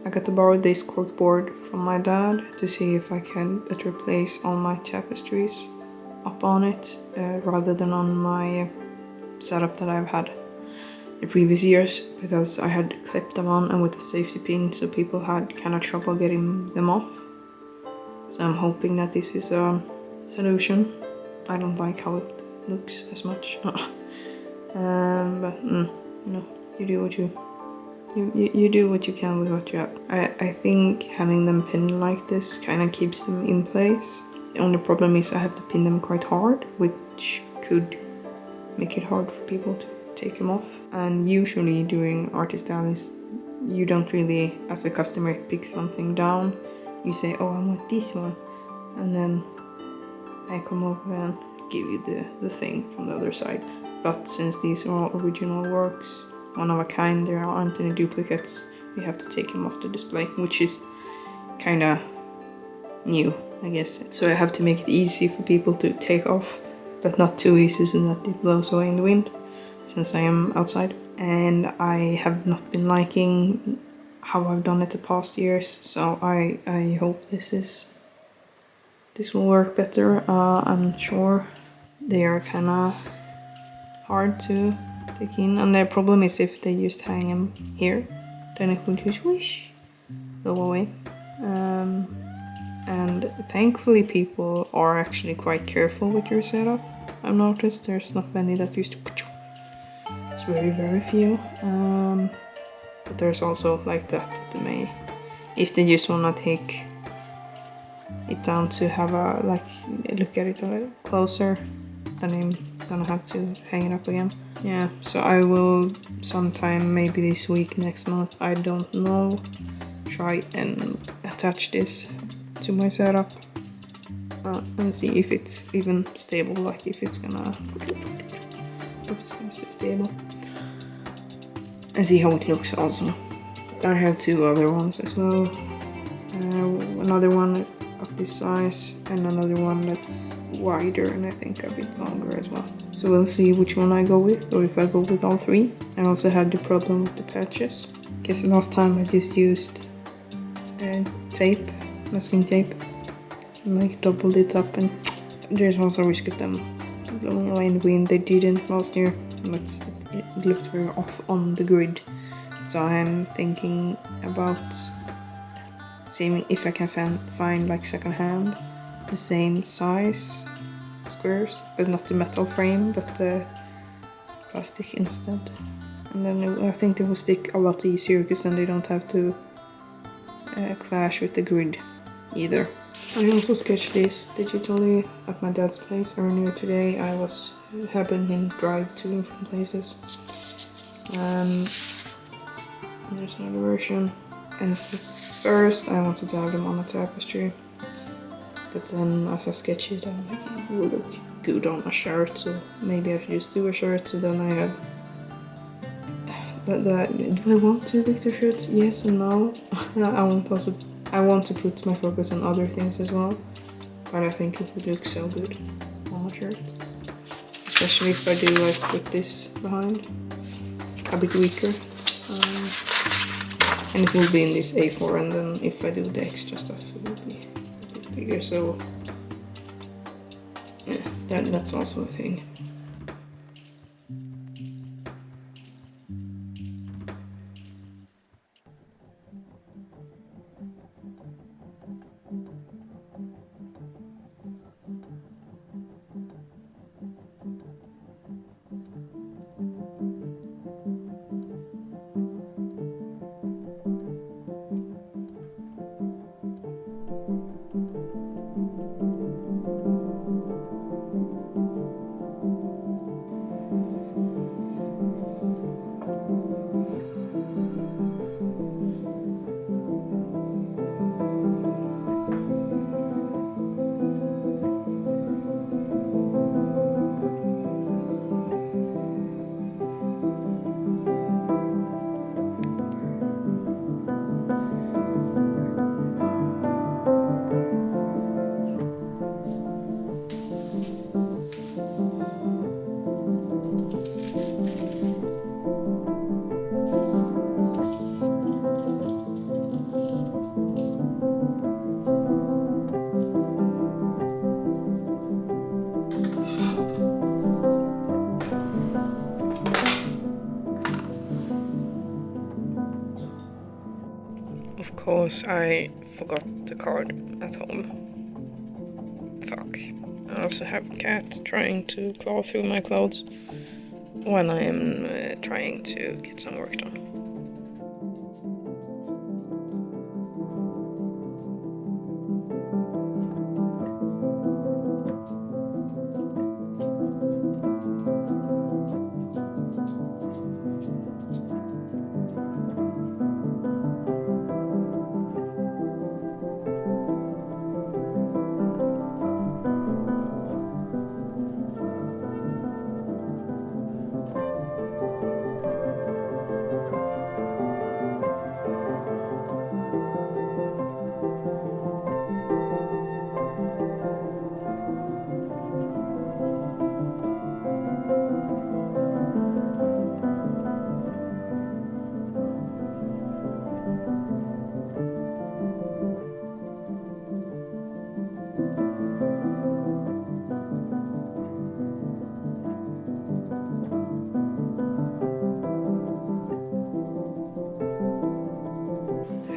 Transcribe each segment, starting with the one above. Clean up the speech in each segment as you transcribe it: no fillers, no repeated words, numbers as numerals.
I got to borrow this corkboard from my dad to see if I can better place all my tapestries up on it rather than on my setup that I've had the previous years, because I had clipped them on and with a safety pin, so people had kind of trouble getting them off. So I'm hoping that this is a solution. I don't like how it looks as much. But you know, you do what you do what you can with what you have. I think having them pinned like this kind of keeps them in place. The only problem is I have to pin them quite hard, which could make it hard for people to take them off. And usually during artist alleys, you don't really, as a customer, pick something down. You say, oh, I want this one, and then I come over and give you the thing from the other side. But since these are all original works, one of a kind, there aren't any duplicates, you have to take them off the display, which is kind of new, I guess. So I have to make it easy for people to take off, but not too easy so that it blows away in the wind, since I am outside. And I have not been liking how I've done it the past years, so I hope this will work better. I'm sure they are kind of hard to take in, and the problem is if they just hang them here, then it will just whoosh, go away. And thankfully people are actually quite careful with your setup. I've noticed there's not many that used to. It's very few. But there's also like that they may, if they just wanna take it down to have a look at it a little closer, then I'm gonna have to hang it up again. Yeah, so I will sometime, maybe this week, next month, I don't know, try and attach this to my setup and see if it's even stable, like if it's gonna stay stable, and see how it looks also. I have two other ones as well, another one of this size and another one that's wider and I think a bit longer as well. So we'll see which one I go with, or if I go with all three. I also had the problem with the patches. I guess last time I just used tape, masking tape, and like doubled it up, and there's also a risk of them blowing away in the wind. They didn't last year, but it looked very off on the grid. So I'm thinking about seeing if I can find like secondhand the same size squares, but not the metal frame, but the plastic instead. And then I think they will stick a lot easier, because then they don't have to clash with the grid either. I also sketched this digitally at my dad's place earlier today. I was helping him drive to and from places. There's another version. And first I wanted to have them on a tapestry, but then as I sketched it, I'm like, it would look good on a shirt, so maybe I should just do a shirt. So then I have do I want to Victor shirts? Yes and no. I want to put my focus on other things as well, but I think it would look so good on a shirt, especially if I do like put this behind a bit weaker, and it will be in this A4, and then if I do the extra stuff it will be a bit bigger. So yeah, that's also a thing. Of course, I forgot the card at home. Fuck. I also have a cat trying to claw through my clothes while I am trying to get some work done.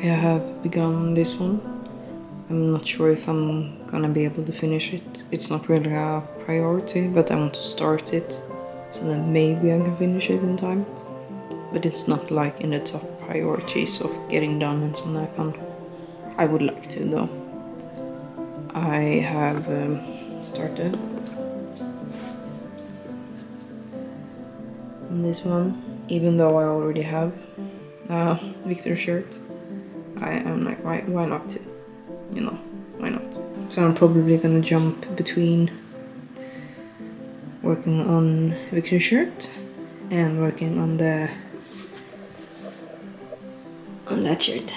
I have begun this one. I'm not sure if I'm gonna be able to finish it. It's not really a priority, but I want to start it so that maybe I can finish it in time. But it's not like in the top priorities of getting done and something like that. I would like to though. I have started on this one, even though I already have Victor shirt. I am like, why not to? You know, why not? So I'm probably gonna jump between working on Victor's shirt and working on that shirt.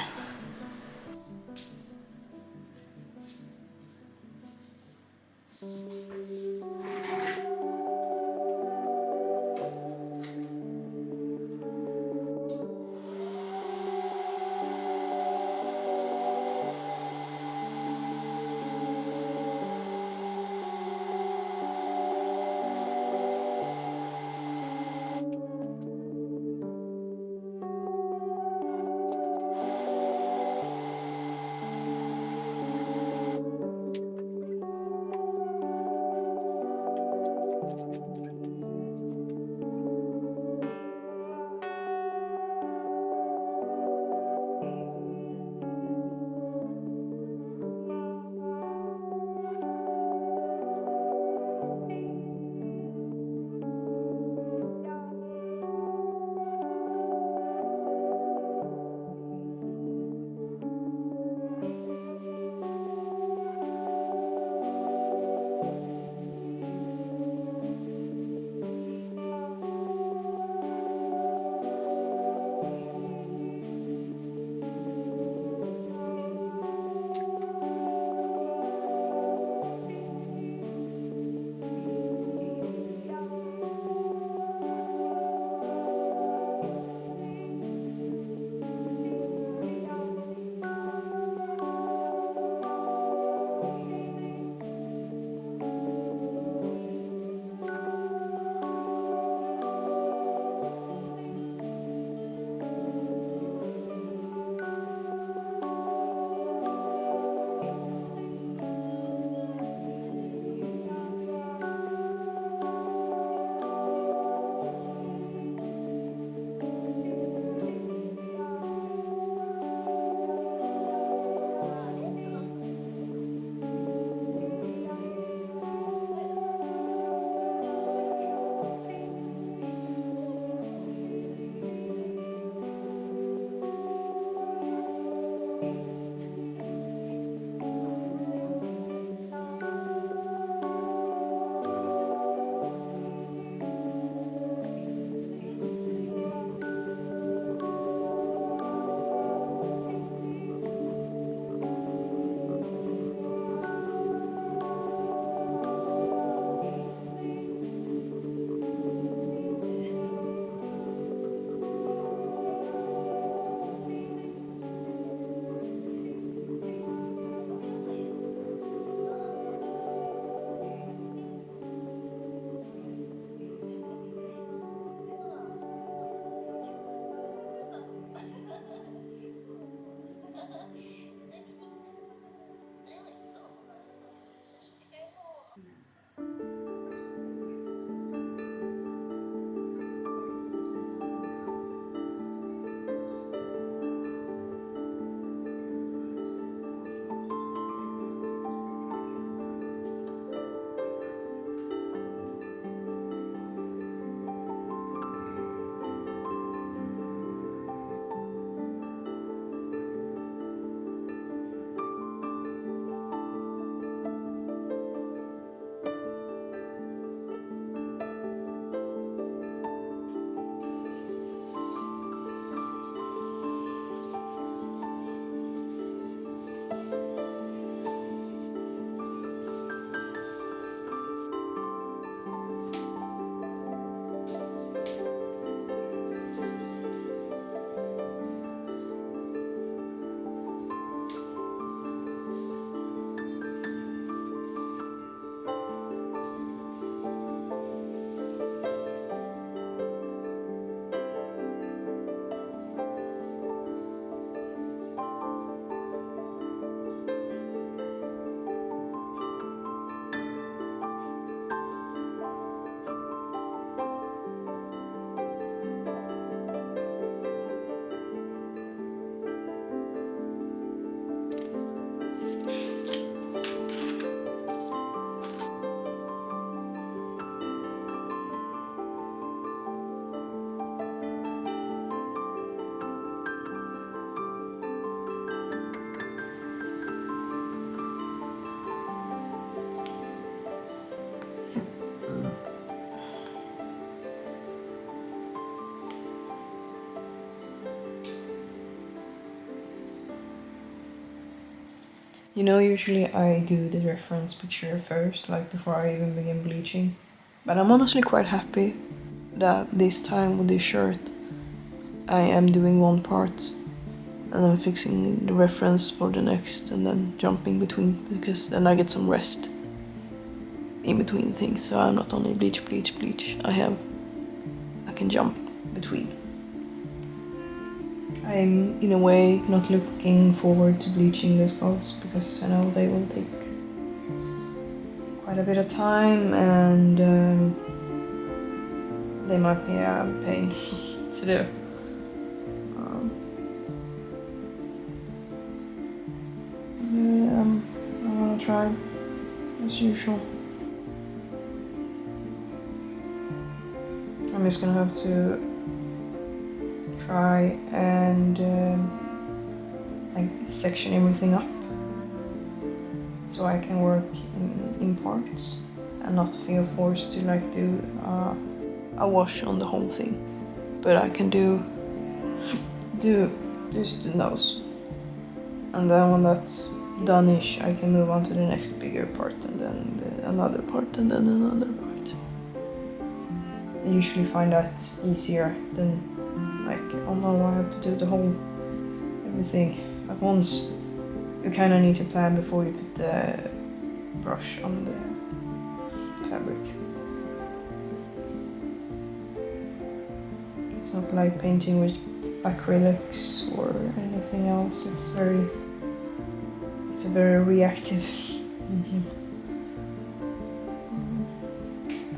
You know, usually I do the reference picture first, like before I even begin bleaching. But I'm honestly quite happy that this time with this shirt I am doing one part and then fixing the reference for the next and then jumping between, because then I get some rest in between things, so I'm not only bleach, bleach, bleach. I can jump between. I'm in a way not looking forward to bleaching the skulls because I know they will take quite a bit of time and they might be a pain to do. I wanna try as usual. I'm just gonna have to try and like section everything up so I can work in parts and not feel forced to like do a wash on the whole thing. But I can do just the nose, and then when that's done-ish, I can move on to the next bigger part and then another part and then another part. I usually find that easier than like, oh no, I have to do the whole everything at once. You kind of need to plan before you put the brush on the fabric. It's not like painting with acrylics or anything else. It's a very reactive medium.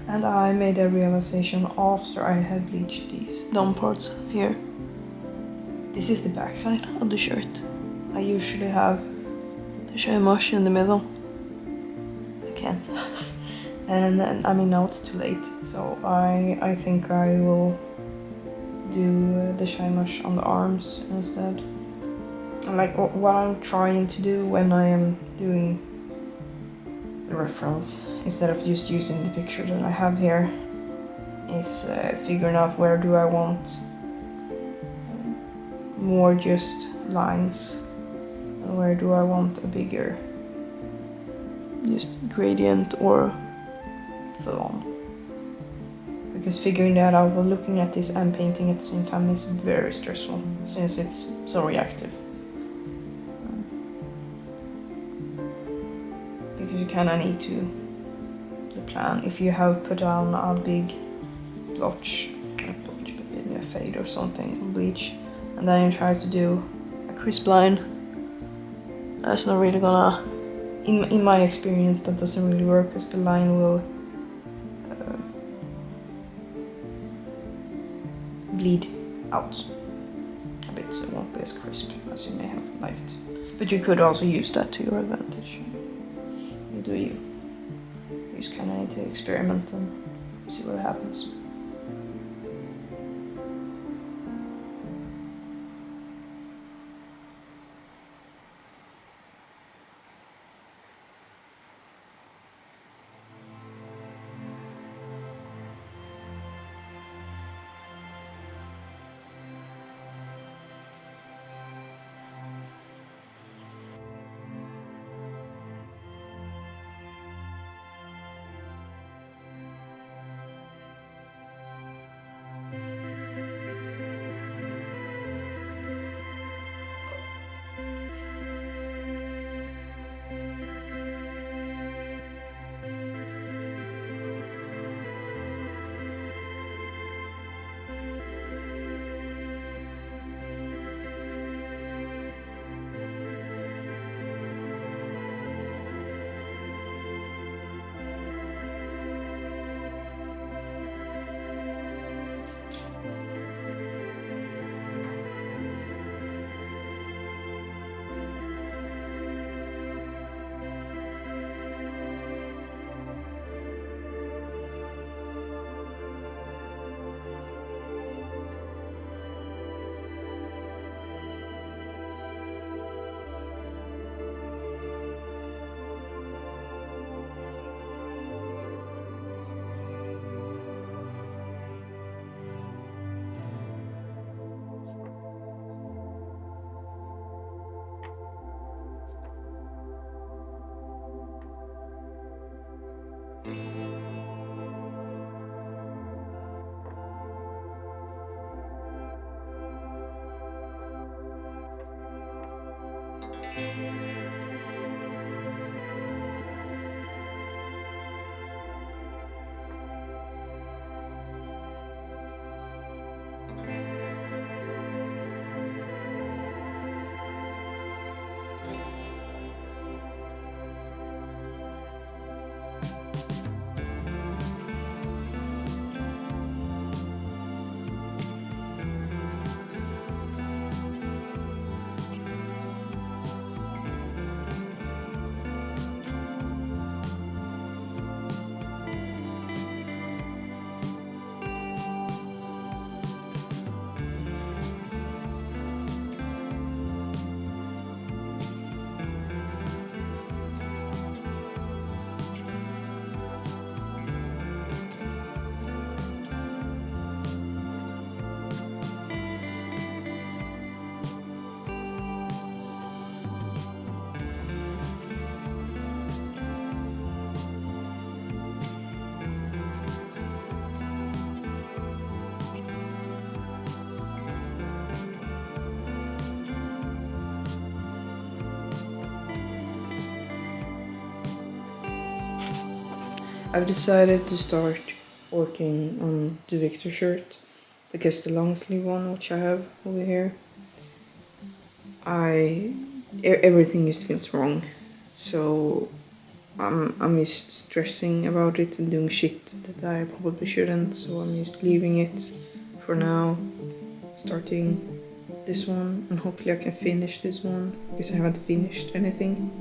And I made a realization after I had bleached these down parts here. This is the backside of the shirt. I usually have the shine wash in the middle. I can't. And then, I mean, now it's too late, so I think I will do the shine wash on the arms instead. And like what I'm trying to do when I am doing the reference, instead of just using the picture that I have here, is figuring out where do I want more just lines and where do I want a bigger just gradient or full on. Because figuring that out while looking at this and painting at the same time is very stressful since it's so reactive. Because you kind of need to plan. If you have put down a big blotch, not blotch, but maybe a fade or something on bleach, and then you try to do a crisp line, that's not really gonna, in my experience, that doesn't really work because the line will bleed out a bit, so it won't be as crisp as you may have liked. But you could also use that to your advantage. You do you. You just kind of need to experiment and see what happens. I've decided to start working on the Victor shirt because the long sleeve one, which I have over here, everything just feels wrong. So I'm just stressing about it and doing shit that I probably shouldn't. So I'm just leaving it for now, starting this one, and hopefully I can finish this one because I haven't finished anything.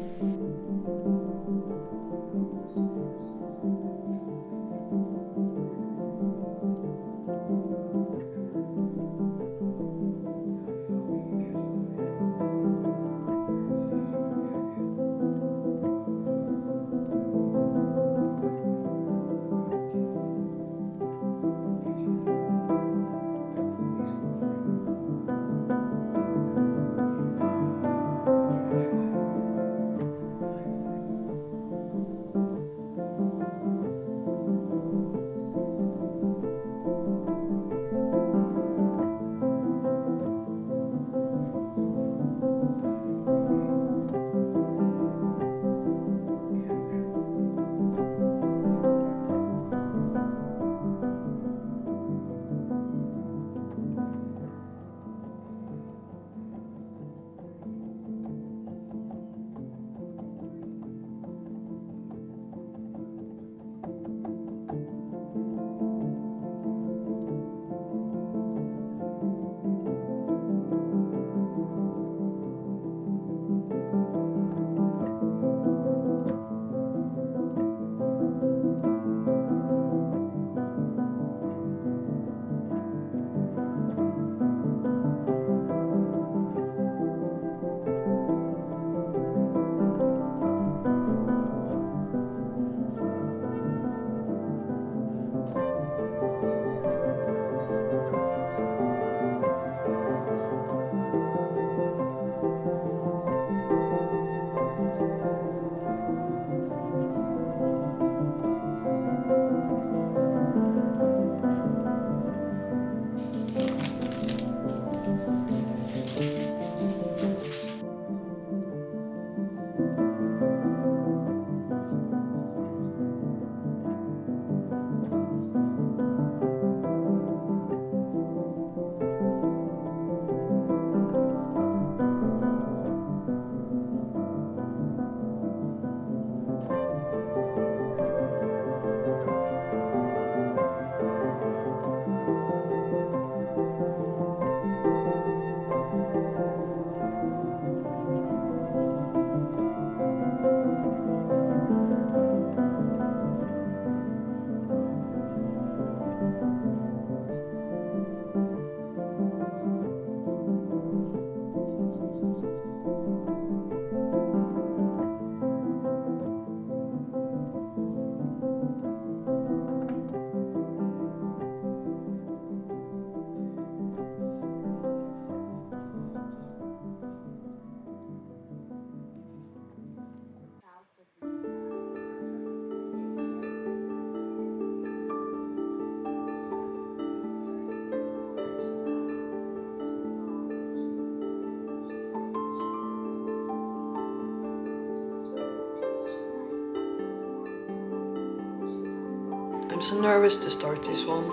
I'm so nervous to start this one.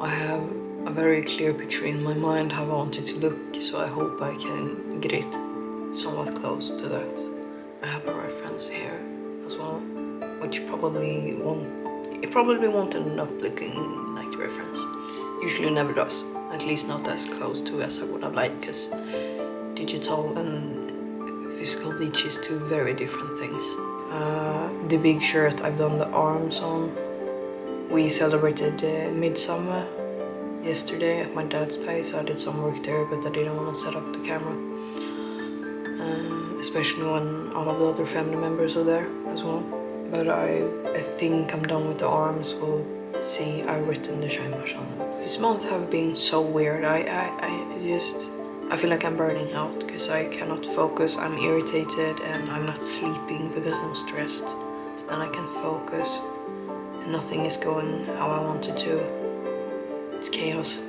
I have a very clear picture in my mind how I want it to look, so I hope I can get it somewhat close to that. I have a reference here as well, which probably won't end up looking like the reference. Usually never does, at least not as close to as I would have liked, because digital and physical bleach is two very different things. The big shirt I've done the arms on. We celebrated Midsummer yesterday at my dad's place. I did some work there, but I didn't want to set up the camera. Especially when all of the other family members are there as well. But I think I'm done with the arms. We'll see. I've written the Scheinmarsch on them. This month have been so weird. I feel like I'm burning out because I cannot focus. I'm irritated and I'm not sleeping because I'm stressed. So then I can focus and nothing is going how I want it to. It's chaos.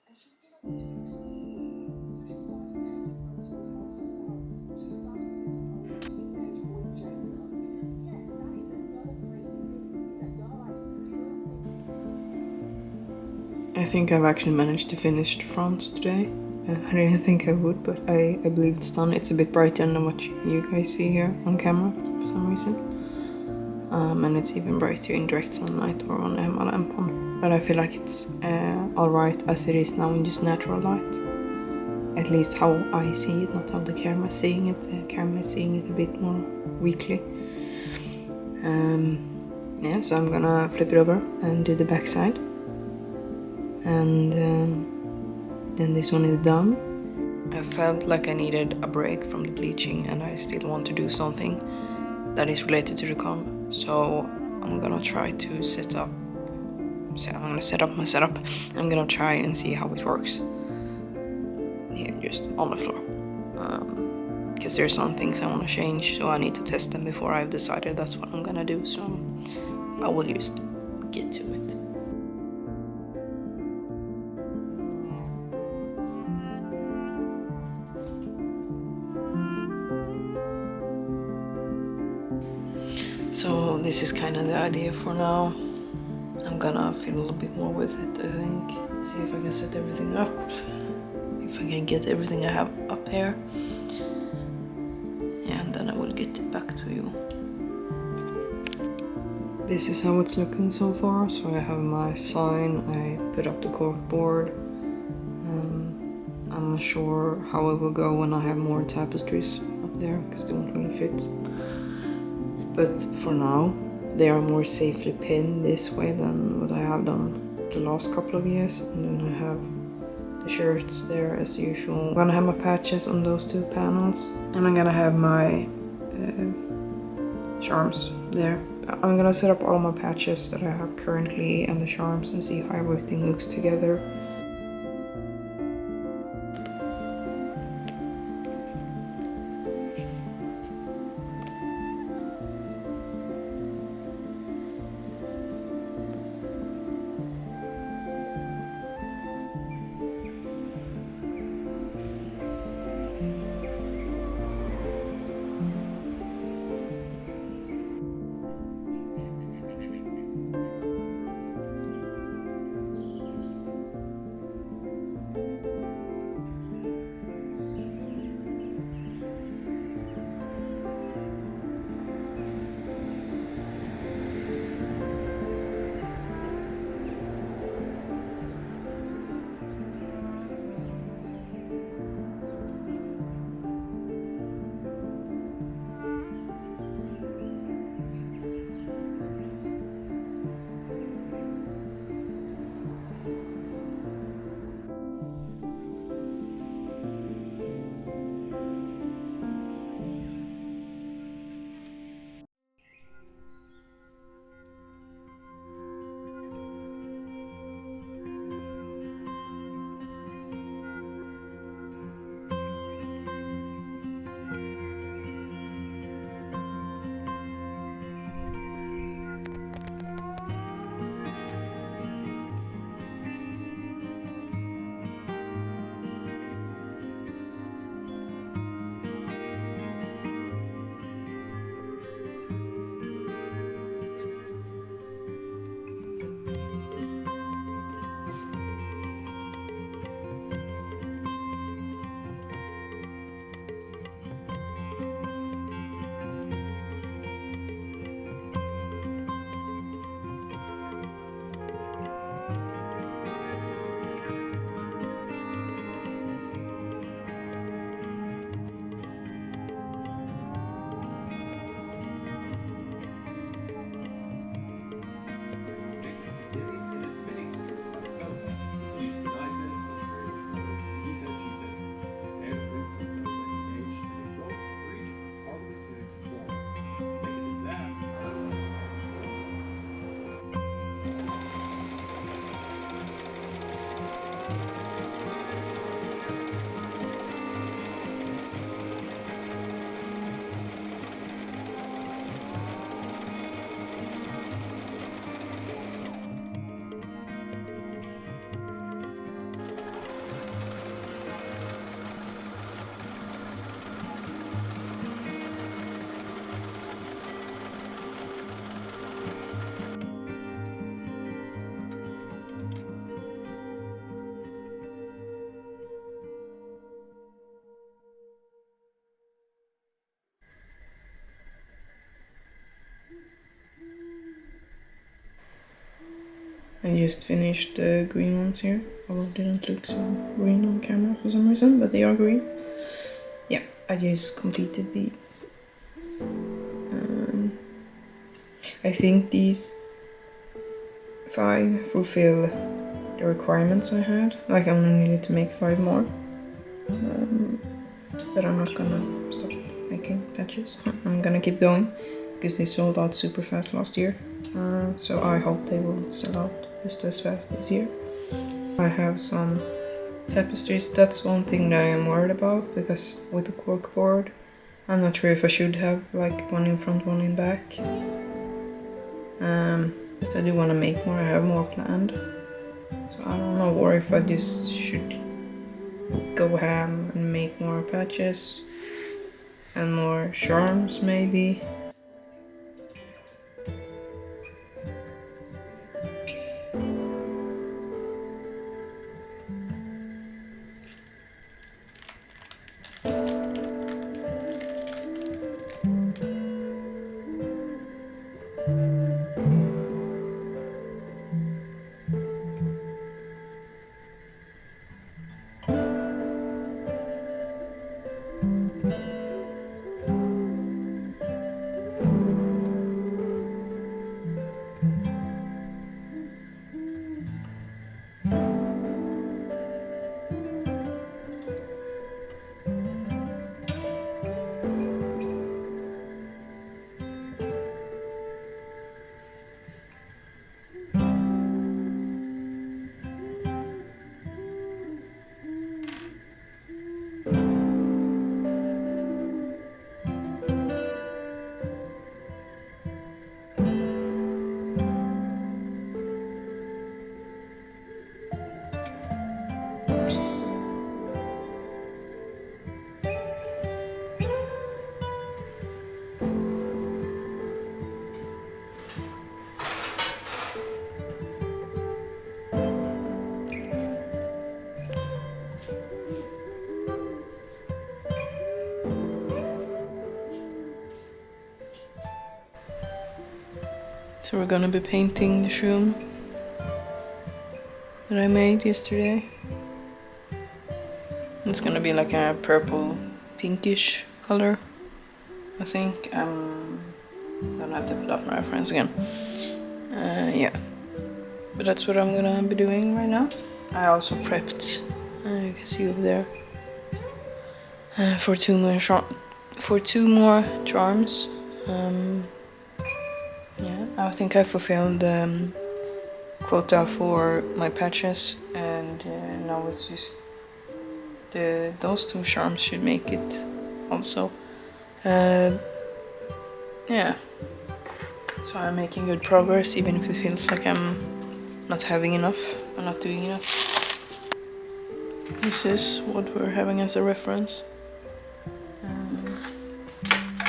And she didn't want to be responsible for that. So she started taking photos of herself. She started sending home teenage boy Jacob. Because yes, that is another crazy thing, is that y'all like still think. I think I've actually managed to finish the front today. I didn't think I would, but I believe it's done. It's a bit brighter than what you guys see here on camera for some reason. And it's even brighter in direct sunlight or on a lamp on. But I feel like it's alright as it is now in just natural light. At least how I see it, not how the camera is seeing it. The camera is seeing it a bit more weakly. Yeah, so I'm gonna flip it over and do the back side. And then this one is done. I felt like I needed a break from the bleaching and I still want to do something that is related to the con. So I'm gonna try to set up. So I'm gonna set up my setup. I'm gonna try and see how it works. Here, just on the floor. Because there's some things I want to change, so I need to test them before I've decided that's what I'm gonna do. So I will just get to it. So this is kind of the idea for now. I'm gonna fiddle a little bit more with it, I think. See if I can set everything up. If I can get everything I have up here. Yeah, and then I will get it back to you. This is how it's looking so far. So I have my sign, I put up the corkboard. I'm not sure how it will go when I have more tapestries up there, because they won't really fit. But for now, they are more safely pinned this way than what I have done the last couple of years. And then I have the shirts there as usual. I'm gonna have my patches on those two panels. And I'm gonna have my charms there. I'm gonna set up all my patches that I have currently and the charms and see how everything looks together. I just finished the green ones here, although it didn't look so green on camera for some reason, but they are green. Yeah, I just completed these. I think these 5 fulfill the requirements I had. Like I only needed to make 5 more. But I'm not gonna stop making patches. I'm gonna keep going because they sold out super fast last year. So I hope they will sell out just as fast this year. I have some tapestries. That's one thing that I am worried about because with the cork board, I'm not sure if I should have like one in front, one in back. But I do want to make more. I have more planned. So I don't know, or if I just should go ham and make more patches and more charms maybe. So we're gonna be painting the shroom that I made yesterday. It's gonna be like a purple pinkish color, I think. I'm gonna have to put up my reference again. Yeah, but that's what I'm gonna be doing right now. I also prepped, you can see over there, for two more charms. Yeah, I think I fulfilled the quota for my patches, and now it's just those 2 charms should make it also. Yeah, so I'm making good progress, even if it feels like I'm not having enough, I'm not doing enough. This is what we're having as a reference.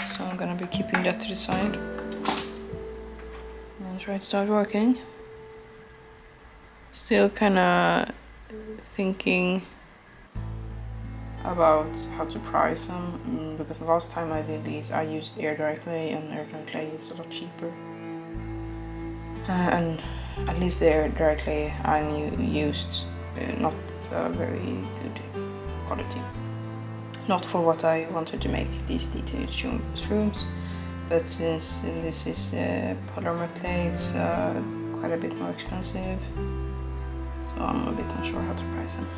So I'm gonna be keeping that to the side and try to start working. Still kinda thinking about how to price them, because the last time I did these I used Air Dry Clay, and Air Dry Clay is a lot cheaper. And at least the Air Dry Clay I used not a very good quality. Not for what I wanted to make these detailed shrooms, but since this is polymer clay, it's quite a bit more expensive, so I'm a bit unsure how to price them.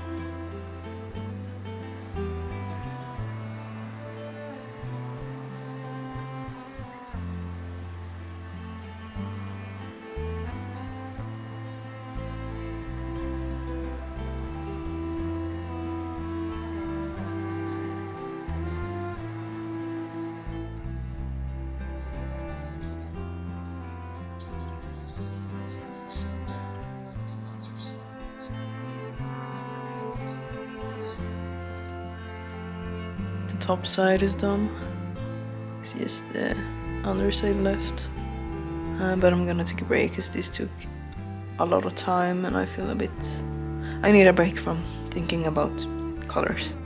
Top side is done. It's just the underside left. But I'm gonna take a break because this took a lot of time and I feel I need a break from thinking about colors.